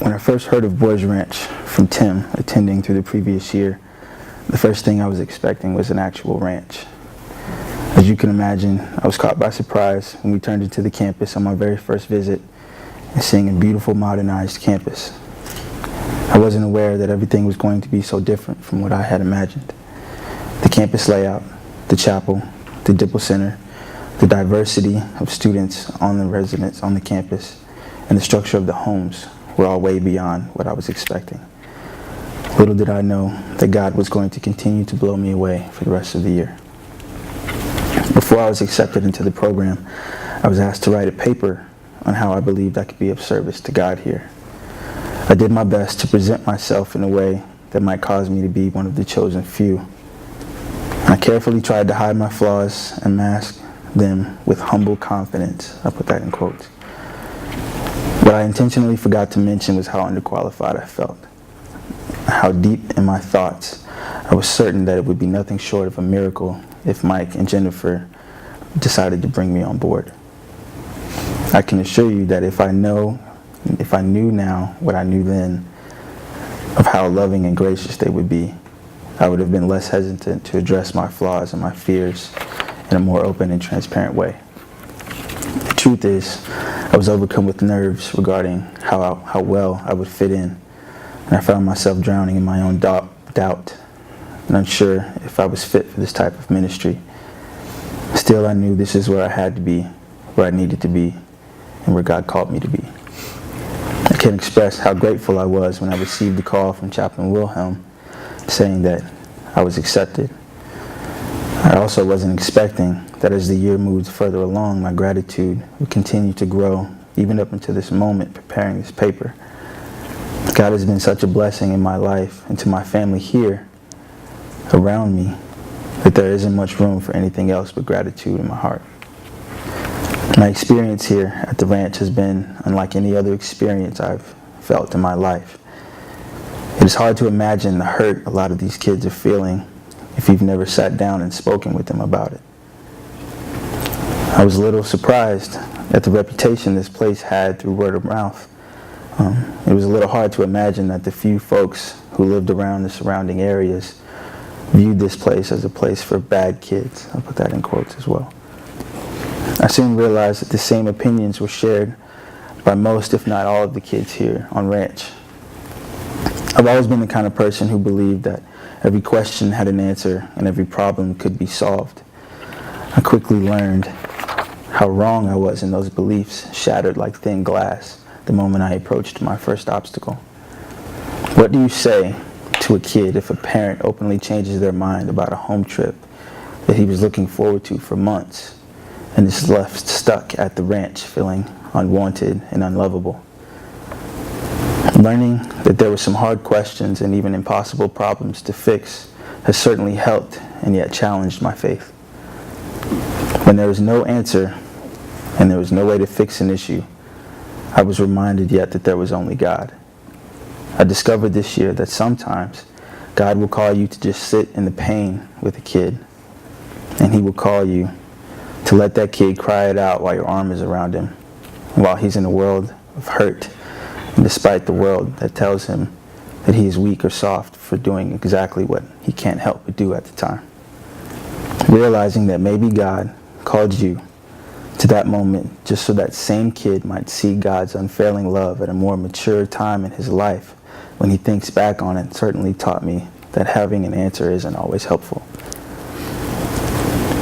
When I first heard of Boys Ranch from Tim attending through the previous year, the first thing I was expecting was an actual ranch. As you can imagine, I was caught by surprise when we turned into the campus on my very first visit and seeing a beautiful modernized campus. I wasn't aware that everything was going to be so different from what I had imagined. The campus layout, the chapel, the Dipple Center, the diversity of students on the residents on the campus, and the structure of the homes were all way beyond what I was expecting. Little did I know that God was going to continue to blow me away for the rest of the year. Before I was accepted into the program, I was asked to write a paper on how I believed I could be of service to God here. I did my best to present myself in a way that might cause me to be one of the chosen few. I carefully tried to hide my flaws and mask them with humble confidence. I put that in quotes. What I intentionally forgot to mention was how underqualified I felt. How deep in my thoughts, I was certain that it would be nothing short of a miracle if Mike and Jennifer decided to bring me on board. I can assure you that if I knew now what I knew then of how loving and gracious they would be, I would have been less hesitant to address my flaws and my fears in a more open and transparent way. The truth is, I was overcome with nerves regarding how well I would fit in, and I found myself drowning in my own doubt and unsure if I was fit for this type of ministry. Still, I knew this is where I had to be, where I needed to be, and where God called me to be. I can't express how grateful I was when I received the call from Chaplain Wilhelm saying that I was accepted. I also wasn't expecting that as the year moved further along, my gratitude would continue to grow, even up until this moment preparing this paper. God has been such a blessing in my life and to my family here around me that there isn't much room for anything else but gratitude in my heart. My experience here at the ranch has been unlike any other experience I've felt in my life. It is hard to imagine the hurt a lot of these kids are feeling if you've never sat down and spoken with them about it. I was a little surprised at the reputation this place had through word of mouth. It was a little hard to imagine that the few folks who lived around the surrounding areas viewed this place as a place for bad kids. I'll put that in quotes as well. I soon realized that the same opinions were shared by most, if not all, of the kids here on ranch. I've always been the kind of person who believed that every question had an answer and every problem could be solved. I quickly learned how wrong I was in those beliefs, shattered like thin glass the moment I approached my first obstacle. What do you say to a kid if a parent openly changes their mind about a home trip that he was looking forward to for months and is left stuck at the ranch feeling unwanted and unlovable? Learning that there were some hard questions and even impossible problems to fix has certainly helped and yet challenged my faith. When there was no answer and there was no way to fix an issue, I was reminded yet that there was only God. I discovered this year that sometimes God will call you to just sit in the pain with a kid, and He will call you to let that kid cry it out while your arm is around him, while he's in a world of hurt, and despite the world that tells him that he is weak or soft for doing exactly what he can't help but do at the time. Realizing that maybe God called you to that moment just so that same kid might see God's unfailing love at a more mature time in his life when he thinks back on it certainly taught me that having an answer isn't always helpful.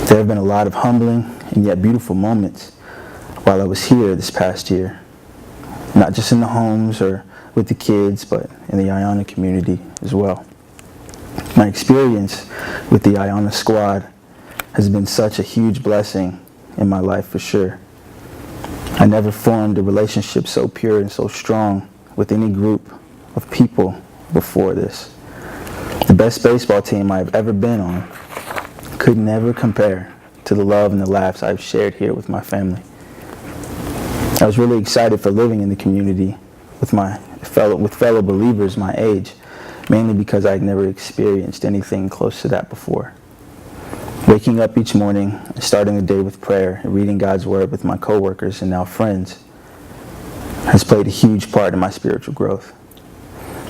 There have been a lot of humbling and yet beautiful moments while I was here this past year, not just in the homes or with the kids, but in the Iona community as well. My experience with the Iona squad has been such a huge blessing in my life for sure. I never formed a relationship so pure and so strong with any group of people before this. The best baseball team I've ever been on could never compare to the love and the laughs I've shared here with my family. I was really excited for living in the community with fellow believers my age, mainly because I'd never experienced anything close to that before. Waking up each morning and starting the day with prayer and reading God's Word with my coworkers and now friends has played a huge part in my spiritual growth.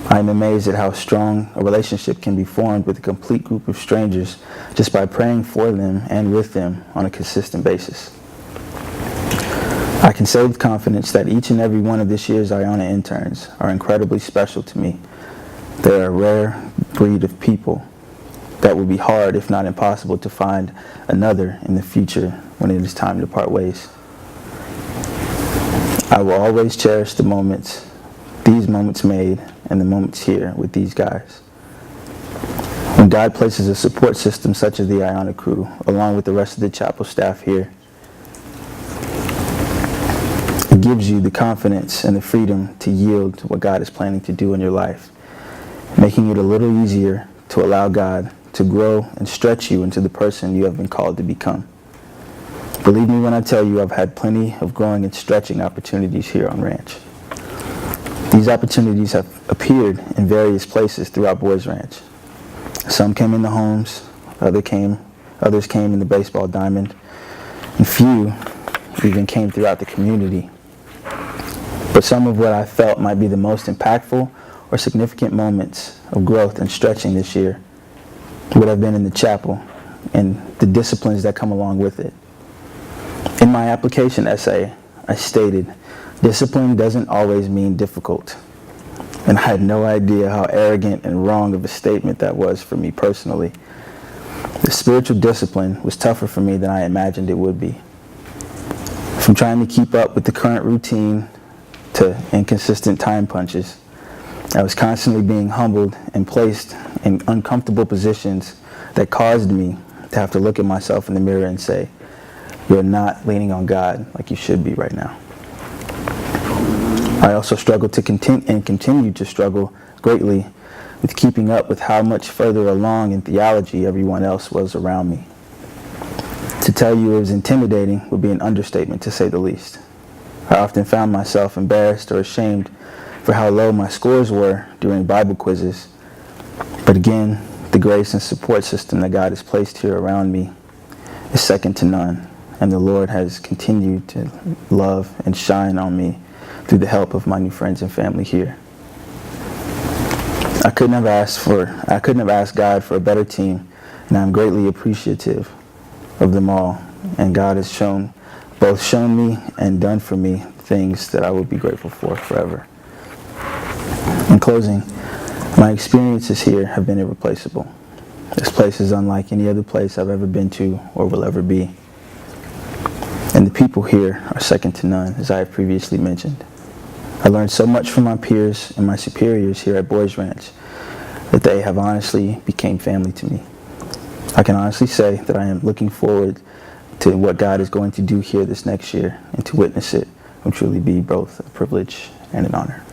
I am amazed at how strong a relationship can be formed with a complete group of strangers just by praying for them and with them on a consistent basis. I can say with confidence that each and every one of this year's Iona interns are incredibly special to me. They are a rare breed of people that will be hard, if not impossible, to find another in the future when it is time to part ways. I will always cherish these moments made, and the moments here with these guys. When God places a support system such as the Iona crew, along with the rest of the chapel staff here, it gives you the confidence and the freedom to yield to what God is planning to do in your life, making it a little easier to allow God to grow and stretch you into the person you have been called to become. Believe me when I tell you I've had plenty of growing and stretching opportunities here on Ranch. These opportunities have appeared in various places throughout Boys Ranch. Some came in the homes, others came in the baseball diamond, and few even came throughout the community. But some of what I felt might be the most impactful or significant moments of growth and stretching this year would have been in the chapel and the disciplines that come along with it. In my application essay, I stated, discipline doesn't always mean difficult. And I had no idea how arrogant and wrong of a statement that was for me personally. The spiritual discipline was tougher for me than I imagined it would be. From trying to keep up with the current routine to inconsistent time punches, I was constantly being humbled and placed in uncomfortable positions that caused me to have to look at myself in the mirror and say, you're not leaning on God like you should be right now. I also struggled to continue to struggle greatly with keeping up with how much further along in theology everyone else was around me. To tell you it was intimidating would be an understatement, to say the least. I often found myself embarrassed or ashamed for how low my scores were during Bible quizzes. But again, the grace and support system that God has placed here around me is second to none, and the Lord has continued to love and shine on me through the help of my new friends and family here. I couldn't have asked God for a better team, and I'm greatly appreciative of them all. And God has both shown me and done for me things that I will be grateful for forever. In closing, my experiences here have been irreplaceable. This place is unlike any other place I've ever been to or will ever be. And the people here are second to none, as I have previously mentioned. I learned so much from my peers and my superiors here at Boys Ranch that they have honestly become family to me. I can honestly say that I am looking forward to what God is going to do here this next year, and to witness it will truly be both a privilege and an honor.